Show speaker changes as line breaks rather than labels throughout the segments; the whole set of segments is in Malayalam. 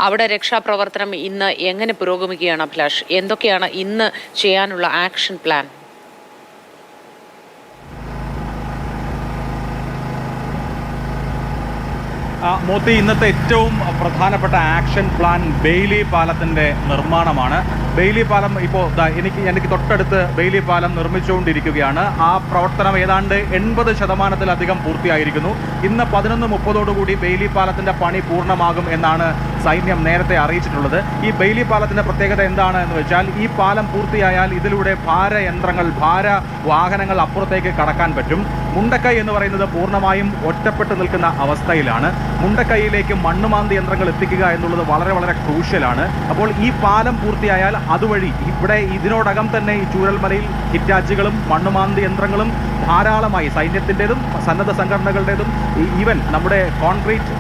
അവിടെ രക്ഷാപ്രവർത്തനം ഇന്ന് എങ്ങനെ പുരോഗമിക്കുകയാണ് അഭിലാഷ്? എന്തൊക്കെയാണ് ഇന്ന് ചെയ്യാനുള്ള ആക്ഷൻ പ്ലാൻ?
മോത്തി, ഇന്നത്തെ ഏറ്റവും പ്രധാനപ്പെട്ട ആക്ഷൻ പ്ലാൻ ബെയിലി പാലത്തിൻ്റെ നിർമ്മാണമാണ്. ബെയിലി പാലം ഇപ്പോൾ എനിക്ക് തൊട്ടടുത്ത് ബെയിലി പാലം നിർമ്മിച്ചുകൊണ്ടിരിക്കുകയാണ്. ആ പ്രവർത്തനം ഏതാണ്ട് 80% പൂർത്തിയായിരിക്കുന്നു. ഇന്ന് 11:30 ബെയിലി പാലത്തിൻ്റെ പണി പൂർണ്ണമാകും എന്നാണ് സൈന്യം നേരത്തെ അറിയിച്ചിട്ടുള്ളത്. ഈ ബെയിലി പാലത്തിൻ്റെ പ്രത്യേകത എന്താണ് എന്ന് വെച്ചാൽ, ഈ പാലം പൂർത്തിയായാൽ ഇതിലൂടെ ഭാര വാഹനങ്ങൾ അപ്പുറത്തേക്ക് കടക്കാൻ പറ്റും. മുണ്ടക്കൈ എന്ന് പറയുന്നത് പൂർണ്ണമായും ഒറ്റപ്പെട്ട് നിൽക്കുന്ന അവസ്ഥയിലാണ്. മുണ്ടക്കൈയിലേക്ക് മണ്ണുമാന്തി യന്ത്രങ്ങൾ എത്തിക്കുക എന്നുള്ളത് വളരെ വളരെ ക്രൂഷ്യലാണ്. അപ്പോൾ ഈ പാലം പൂർത്തിയായാൽ അതുവഴി ഇതിനോടകം തന്നെ ഈ ചൂരൽമലയിൽ ഹിറ്റാച്ചികളും മണ്ണുമാന്തി യന്ത്രങ്ങളും ധാരാളമായി സൈന്യത്തിൻ്റെതും സന്നദ്ധ സംഘടനകളുടേതും ഈവൻ നമ്മുടെ കോൺക്രീറ്റ്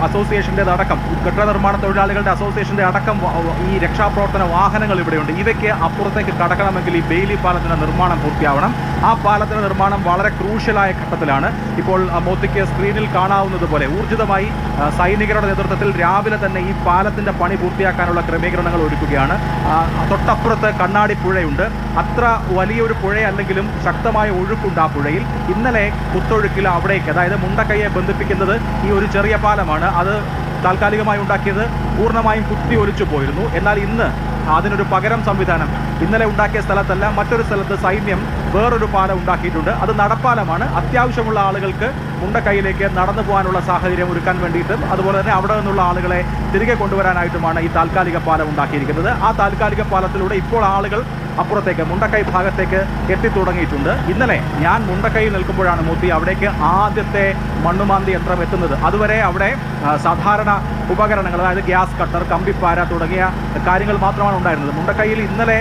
അസോസിയേഷൻ്റെതടക്കം കെട്ടിട നിർമ്മാണ തൊഴിലാളികളുടെ അസോസിയേഷൻ്റെ അടക്കം ഈ രക്ഷാപ്രവർത്തന വാഹനങ്ങൾ ഇവിടെയുണ്ട്. ഇവയ്ക്ക് അപ്പുറത്തേക്ക് കടക്കണമെങ്കിൽ ഈ ബെയിലി പാലത്തിൻ്റെ നിർമ്മാണം പൂർത്തിയാവണം. ആ പാലത്തിൻ്റെ നിർമ്മാണം വളരെ ക്രൂഷ്യലായ ഘട്ടത്തിലാണ്. ഇപ്പോൾ മോത്തിക്ക് സ്ക്രീനിൽ കാണാവുന്നത് പോലെ ഊർജിതമായി സൈനികരുടെ നേതൃത്വത്തിൽ രാവിലെ തന്നെ ഈ പാലത്തിൻ്റെ പണി പൂർത്തിയാക്കാനുള്ള ക്രമീകരണങ്ങൾ ഒരുക്കുകയാണ്. തൊട്ടപ്പുറത്ത് കണ്ണാടി പുഴയുണ്ട്. അത്ര വലിയൊരു പുഴയല്ലെങ്കിലും ശക്തമായ ഒഴുക്കുണ്ട് ആ പുഴയിൽ. ഇന്നലെ കുത്തൊഴുക്കിൽ അവിടേക്ക്, അതായത് മുണ്ടക്കൈയെ ബന്ധിപ്പിക്കുന്നത് ഈ ഒരു ചെറിയ പാലമാണ്. അത് താൽക്കാലികമായി ഉണ്ടാക്കിയത് പൂർണ്ണമായും കുത്തി ഒലിച്ചു പോയിരുന്നു. എന്നാൽ ഇന്ന് അതിനൊരു പകരം സംവിധാനം ഇന്നലെ ഉണ്ടാക്കിയ സ്ഥലത്തല്ല, മറ്റൊരു സ്ഥലത്ത് സൈന്യം വേറൊരു പാലം ഉണ്ടാക്കിയിട്ടുണ്ട്. അത് നടപ്പാലമാണ്. അത്യാവശ്യമുള്ള ആളുകൾക്ക് മുണ്ടക്കൈയിലേക്ക് നടന്നു പോകാനുള്ള സാഹചര്യം ഒരുക്കാൻ വേണ്ടിയിട്ടും അതുപോലെ തന്നെ അവിടെ നിന്നുള്ള ആളുകളെ തിരികെ കൊണ്ടുവരാനായിട്ടുമാണ് ഈ താൽക്കാലിക പാലം ഉണ്ടാക്കിയിരിക്കുന്നത്. ആ താൽക്കാലിക പാലത്തിലൂടെ ഇപ്പോൾ ആളുകൾ അപ്പുറത്തേക്ക് മുണ്ടക്കൈ ഭാഗത്തേക്ക് എത്തിത്തുടങ്ങിയിട്ടുണ്ട്. ഇന്നലെ ഞാൻ മുണ്ടക്കൈയിൽ നിൽക്കുമ്പോഴാണ് മോത്തി അവിടേക്ക് ആദ്യത്തെ മണ്ണുമാന്തി യന്ത്രം എത്തുന്നത്. അതുവരെ അവിടെ സാധാരണ ഉപകരണങ്ങൾ, അതായത് ഗ്യാസ് കട്ടർ, കമ്പിപ്പാര തുടങ്ങിയ കാര്യങ്ങൾ മാത്രമാണ് ഉണ്ടായിരുന്നത്. മുണ്ടക്കൈയിൽ ഇന്നലെ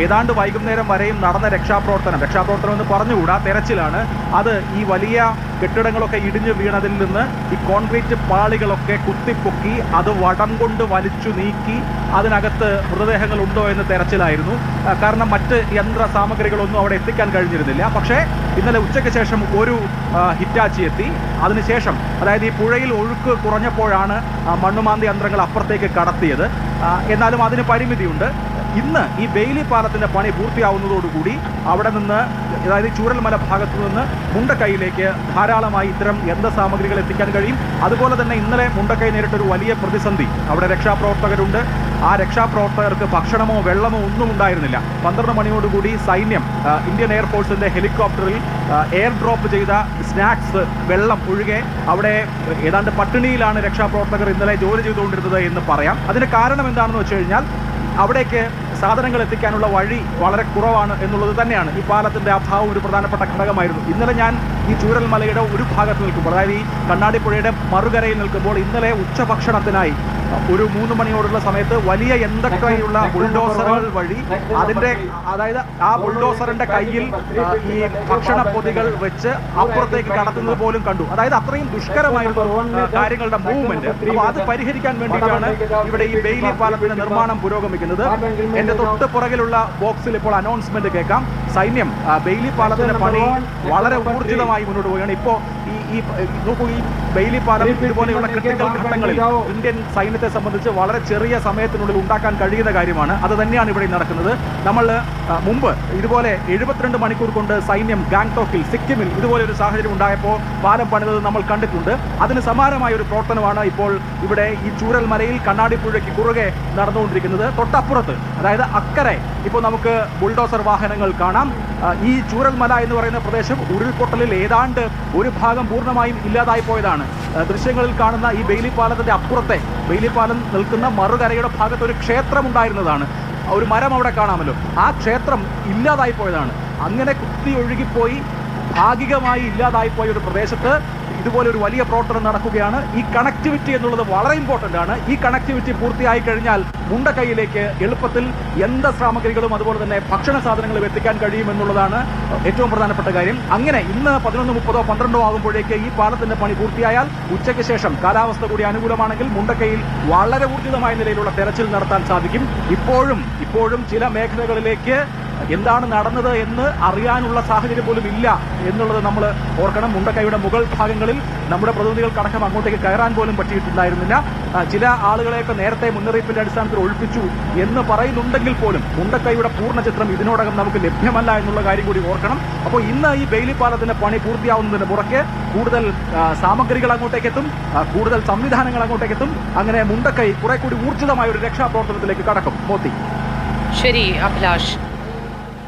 ഏതാണ്ട് വൈകുന്നേരം വരെയും നടന്ന രക്ഷാപ്രവർത്തനം എന്ന് പറഞ്ഞുകൂടാ, തെരച്ചിലാണ്. അത് ഈ വലിയ കെട്ടിടങ്ങളൊക്കെ ഇടിഞ്ഞു വീണതിൽ നിന്ന് ഈ കോൺക്രീറ്റ് പാളികളൊക്കെ കുത്തിപ്പൊക്കി അത് വടം കൊണ്ട് വലിച്ചു നീക്കി അതിനകത്ത് മൃതദേഹങ്ങൾ ഉണ്ടോ എന്ന് തെരച്ചിലായിരുന്നു. കാരണം മറ്റ് യന്ത്ര സാമഗ്രികളൊന്നും അവിടെ എത്തിക്കാൻ കഴിഞ്ഞിരുന്നില്ല. പക്ഷേ ഇന്നലെ ഉച്ചയ്ക്ക് ശേഷം ഒരു ഹിറ്റാച്ചി എത്തി. അതിനുശേഷം, അതായത് ഈ പുഴയിൽ ഒഴുക്ക് കുറഞ്ഞപ്പോഴാണ് മണ്ണുമാന്തി യന്ത്രങ്ങൾ അപ്പുറത്തേക്ക് കടത്തിയത്. എന്നാലും അതിന് പരിമിതിയുണ്ട്. ഇന്ന് ഈ ബെയിലി പാലത്തിൻ്റെ പണി പൂർത്തിയാവുന്നതോടുകൂടി അവിടെ നിന്ന്, അതായത് ചൂരൽമല ഭാഗത്തു നിന്ന് മുണ്ടക്കൈയിലേക്ക് ധാരാളമായി ഇത്തരം യന്ത്രസാമഗ്രികൾ എത്തിക്കാൻ കഴിയും. അതുപോലെ തന്നെ ഇന്നലെ മുണ്ടക്കൈ നേരിട്ടൊരു വലിയ പ്രതിസന്ധി. അവിടെ രക്ഷാപ്രവർത്തകരുണ്ട്. ആ രക്ഷാപ്രവർത്തകർക്ക് ഭക്ഷണമോ വെള്ളമോ ഒന്നും ഉണ്ടായിരുന്നില്ല. 12 മണിയോടുകൂടി സൈന്യം ഇന്ത്യൻ എയർഫോഴ്സിൻ്റെ ഹെലികോപ്റ്ററിൽ എയർ ഡ്രോപ്പ് ചെയ്ത സ്നാക്സ്, വെള്ളം ഒഴികെ അവിടെ ഏതാണ്ട് പട്ടിണിയിലാണ് രക്ഷാപ്രവർത്തകർ ഇന്നലെ ജോലി ചെയ്തുകൊണ്ടിരുന്നത് എന്ന് പറയാം. അതിന് കാരണം എന്താണെന്ന് വെച്ച് കഴിഞ്ഞാൽ, അവിടേക്ക് സാധനങ്ങൾ എത്തിക്കാനുള്ള വഴി വളരെ കുറവാണ് എന്നുള്ളത് തന്നെയാണ്. ഈ പാലത്തിൻ്റെ അഭാവം ഒരു പ്രധാനപ്പെട്ട ഘടകമായിരുന്നു. ഇന്നലെ ഞാൻ ഈ ചൂരൽമലയുടെ ഒരു ഭാഗത്ത് നിൽക്കുമ്പോൾ, അതായത് ഈ കണ്ണാടിപ്പുഴയുടെ മറുകരയിൽ നിൽക്കുമ്പോൾ, ഇന്നലെ ഉച്ചഭക്ഷണത്തിനായി ഒരു 3 മണിയോടുള്ള സമയത്ത് വലിയ എന്തൊക്കെയുള്ള ബുൾഡോസറുകൾ വഴി അതായത് ആ ബുൾഡോസറിന്റെ കയ്യിൽ ഈ ഭക്ഷണ പൊതികൾ വെച്ച് അപ്പുറത്തേക്ക് കടത്തുന്നത് പോലും കണ്ടു. അതായത് അത്രയും ദുഷ്കരമായിട്ടുള്ള കാര്യങ്ങളുടെ മൂവ്മെന്റ്. അപ്പോൾ അത് പരിഹരിക്കാൻ വേണ്ടിയിട്ടാണ് ഇവിടെ ഈ ബെയിലി പാലത്തിന്റെ നിർമ്മാണം പുരോഗമിക്കുന്നത്. എന്റെ തൊട്ട് പുറകിലുള്ള ബോക്സിൽ ഇപ്പോൾ അനൗൺസ്മെന്റ് കേൾക്കാം. സൈന്യം ബെയിലി പാലത്തിന്റെ പണി വളരെ ഊർജിതമായി മുന്നോട്ട് പോവുകയാണ്. ഇപ്പോൾ ഈ ബെയിലി പാലം ഇതുപോലെയുള്ള ക്രിട്ടിക്കൽ ഘട്ടങ്ങളിൽ ഇന്ത്യൻ സൈന്യത്തെ സംബന്ധിച്ച് വളരെ ചെറിയ സമയത്തിനുള്ളിൽ ഉണ്ടാക്കാൻ കഴിയുന്ന കാര്യമാണ്. അത് തന്നെയാണ് ഇവിടെ നടക്കുന്നത്. നമ്മൾ മുമ്പ് ഇതുപോലെ 72 മണിക്കൂർ കൊണ്ട് സൈന്യം ഗാങ്ടോക്കിൽ, സിക്കിമിൽ ഇതുപോലെ ഒരു സാഹചര്യം ഉണ്ടായപ്പോൾ പാലം പണിതത് നമ്മൾ കണ്ടിട്ടുണ്ട്. അതിന് സമാനമായ ഒരു പ്രവർത്തനമാണ് ഇപ്പോൾ ഇവിടെ ഈ ചൂരൽമലയിൽ കണ്ണാടിപ്പുഴയ്ക്ക് കുറുകെ നടന്നുകൊണ്ടിരിക്കുന്നത്. തൊട്ടപ്പുറത്ത്, അതായത് അക്കരെ, ഇപ്പോൾ നമുക്ക് ബുൾഡോസർ വാഹനങ്ങൾ കാണാം. ഈ ചൂരൽമല എന്ന് പറയുന്ന പ്രദേശം ഉരുൾപൊട്ടലിൽ ഏതാണ്ട് ഒരു ഭാഗം പൂർണ്ണമായും ഇല്ലാതായി പോയതാണ്. ദൃശ്യങ്ങളിൽ കാണുന്ന ഈ ബെയിലി പാലത്തിന്റെ അപ്പുറത്തെ, ബെയിലി പാലം നിൽക്കുന്ന മറുകരയുടെ ഭാഗത്ത് ഒരു ക്ഷേത്രം ഉണ്ടായിരുന്നതാണ്. ഒരു മരം അവിടെ കാണാമല്ലോ. ആ ക്ഷേത്രം ഇല്ലാതായി പോയതാണ്. അങ്ങനെ കുത്തി ഒഴുകിപ്പോയി ഭാഗികമായി ഇല്ലാതായിപ്പോയ ഒരു പ്രദേശത്ത് ഇതുപോലെ ഒരു വലിയ പ്രവർത്തനം നടക്കുകയാണ്. ഈ കണക്ടിവിറ്റി എന്നുള്ളത് വളരെ ഇമ്പോർട്ടൻ്റ് ആണ്. ഈ കണക്ടിവിറ്റി പൂർത്തിയായി കഴിഞ്ഞാൽ മുണ്ടക്കൈയിലേക്ക് എളുപ്പത്തിൽ യന്ത്രസാമഗ്രികളും അതുപോലെ തന്നെ ഭക്ഷണ സാധനങ്ങളും എത്തിക്കാൻ കഴിയുമെന്നുള്ളതാണ് ഏറ്റവും പ്രധാനപ്പെട്ട കാര്യം. അങ്ങനെ ഇന്ന് 11:30 12 ആകുമ്പോഴേക്ക് ഈ പാലത്തിന്റെ പണി പൂർത്തിയായാൽ ഉച്ചയ്ക്ക് ശേഷം കാലാവസ്ഥ കൂടി അനുകൂലമാണെങ്കിൽ മുണ്ടക്കൈയിൽ വളരെ ഊർജിതമായ നിലയിലുള്ള തെരച്ചിൽ നടത്താൻ സാധിക്കും. ഇപ്പോഴും ചില മേഖലകളിലേക്ക് എന്താണ് നടന്നത് എന്ന് അറിയാനുള്ള സാഹചര്യം പോലും ഇല്ല എന്നുള്ളത് നമ്മൾ ഓർക്കണം. മുണ്ടക്കൈയുടെ മുകൾ ഭാഗങ്ങളിൽ നമ്മുടെ പ്രതിനിധികൾക്കടക്കം അങ്ങോട്ടേക്ക് കയറാൻ പോലും പറ്റിയിട്ടുണ്ടായിരുന്നില്ല. ചില ആളുകളെയൊക്കെ നേരത്തെ മുന്നറിയിപ്പിന്റെ അടിസ്ഥാനത്തിൽ ഒഴിപ്പിച്ചു എന്ന് പറയുന്നുണ്ടെങ്കിൽ പോലും മുണ്ടക്കൈയുടെ പൂർണ്ണ ചിത്രം ഇതിനോടകം നമുക്ക് ലഭ്യമല്ല എന്നുള്ള കാര്യം കൂടി ഓർക്കണം. അപ്പോൾ ഇന്ന് ഈ ബെയിലി പാലത്തിന്റെ പണി പൂർത്തിയാവുന്നതിന് പുറകെ കൂടുതൽ സാമഗ്രികൾ അങ്ങോട്ടേക്ക് എത്തും, കൂടുതൽ സംവിധാനങ്ങൾ അങ്ങോട്ടേക്ക് എത്തും. അങ്ങനെ മുണ്ടക്കൈ കുറെ കൂടി ഊർജിതമായ ഒരു രക്ഷാപ്രവർത്തനത്തിലേക്ക് കടക്കും. മോത്തി.
ശരി അഭിലാഷ്.